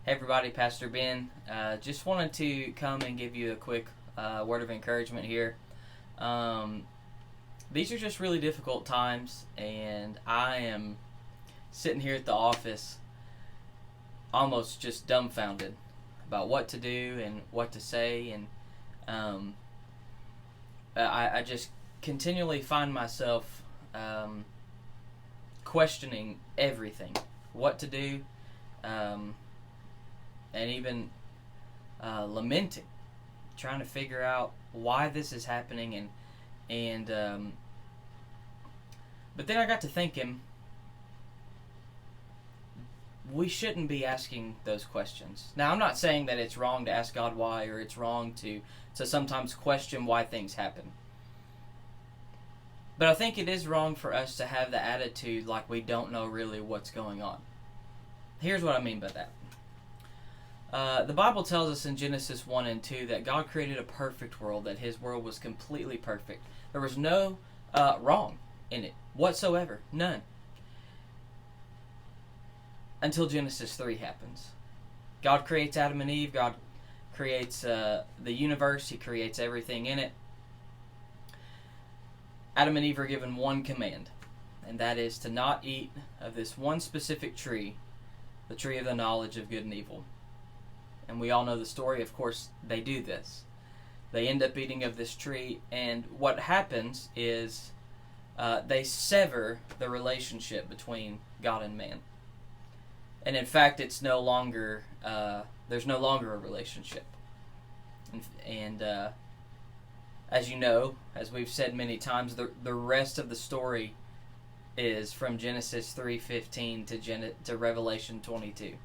Hey everybody, Pastor Ben. Just wanted to come and give you a quick word of encouragement here. Um, these are just really difficult times, and I am sitting here at the office almost just dumbfounded about what to do and what to say, and um, I just continually find myself questioning everything, what to do, um, and even lamenting, trying to figure out why this is happening, and but then I got to thinking we shouldn't be asking those questions. Now, I'm not saying that it's wrong to ask God why, or it's wrong to sometimes question why things happen. But I think it is wrong for us to have the attitude like we don't know really what's going on. Here's what I mean by that. The Bible tells us in Genesis 1 and 2 that God created a perfect world, that His world was completely perfect. There was no wrong in it whatsoever, none. Until Genesis 3 happens. God creates Adam and Eve, God creates the universe, He creates everything in it. Adam and Eve are given one command, and that is to not eat of this one specific tree, the tree of the knowledge of good and evil. And we all know the story. Of course, they do this. They end up eating of this tree, and what happens is they sever the relationship between God and man. And in fact, it's no longer there's no longer a relationship. And as you know, as we've said many times, the rest of the story is from Genesis 3:15 to Revelation 22.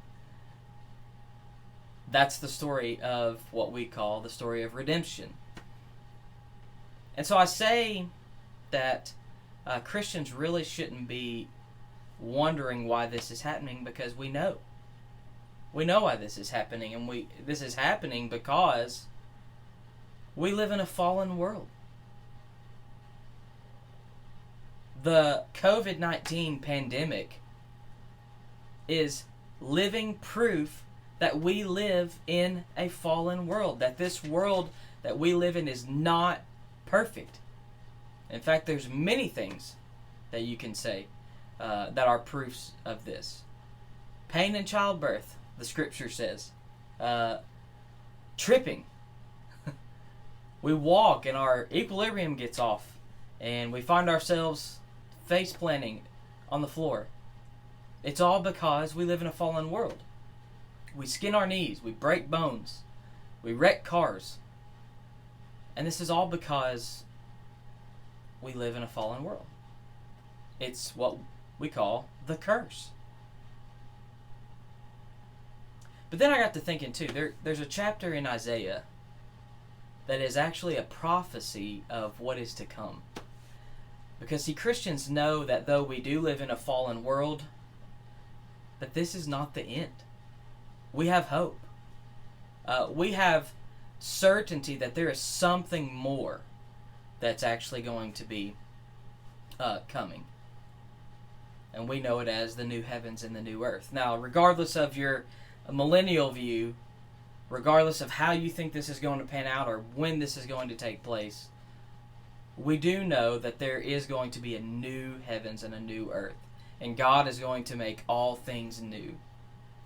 That's the story of what we call the story of redemption. And so I say that Christians really shouldn't be wondering why this is happening, because we know why this is happening, and this is happening because we live in a fallen world. The COVID-19 pandemic is living proof that we live in a fallen world, that this world that we live in is not perfect. In fact, there's many things that you can say that are proofs of this. Pain in childbirth, the scripture says. Tripping. We walk and our equilibrium gets off, and we find ourselves face planting on the floor. It's all because we live in a fallen world. We skin our knees, we break bones, we wreck cars. And this is all because we live in a fallen world. It's what we call the curse. But then I got to thinking too, there's a chapter in Isaiah that is actually a prophecy of what is to come. Because Christians know that though we do live in a fallen world, that this is not the end. We have hope. We have certainty that there is something more that's actually going to be coming. And we know it as the new heavens and the new earth. Now, regardless of your millennial view, regardless of how you think this is going to pan out or when this is going to take place, we do know that there is going to be a new heavens and a new earth. And God is going to make all things new.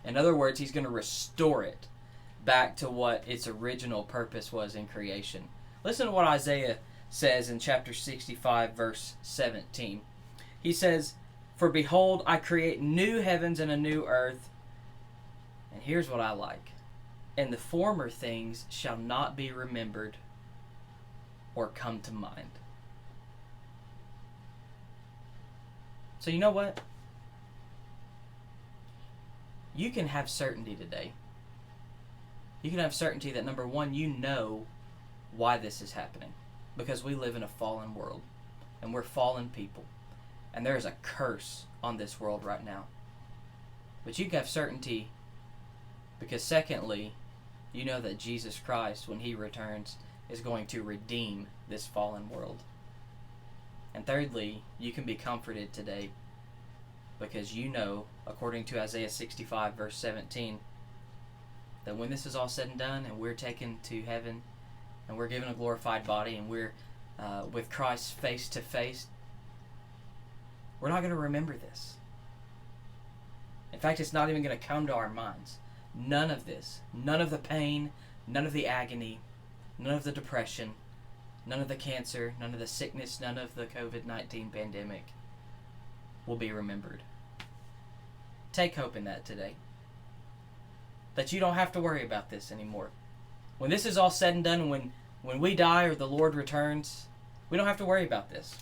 In other words, He's going to restore it back to what its original purpose was in creation. Listen to what Isaiah says in chapter 65, verse 17. He says, "For behold, I create new heavens and a new earth." And here's what I like. "And the former things shall not be remembered or come to mind." So you know what? You can have certainty today. You can have certainty that, number one, you know why this is happening. Because we live in a fallen world. And we're fallen people. And there is a curse on this world right now. But you can have certainty because, secondly, you know that Jesus Christ, when He returns, is going to redeem this fallen world. And thirdly, you can be comforted today because you know, according to Isaiah 65, verse 17, that when this is all said and done and we're taken to heaven and we're given a glorified body and we're with Christ face to face, we're not going to remember this. In fact, it's not even going to come to our minds. None of this, none of the pain, none of the agony, none of the depression, none of the cancer, none of the sickness, none of the COVID-19 pandemic will be remembered. Take hope in that today. That you don't have to worry about this anymore. When this is all said and done, when we die or the Lord returns, we don't have to worry about this.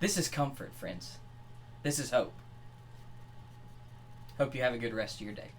This is comfort, friends. This is hope. Hope you have a good rest of your day.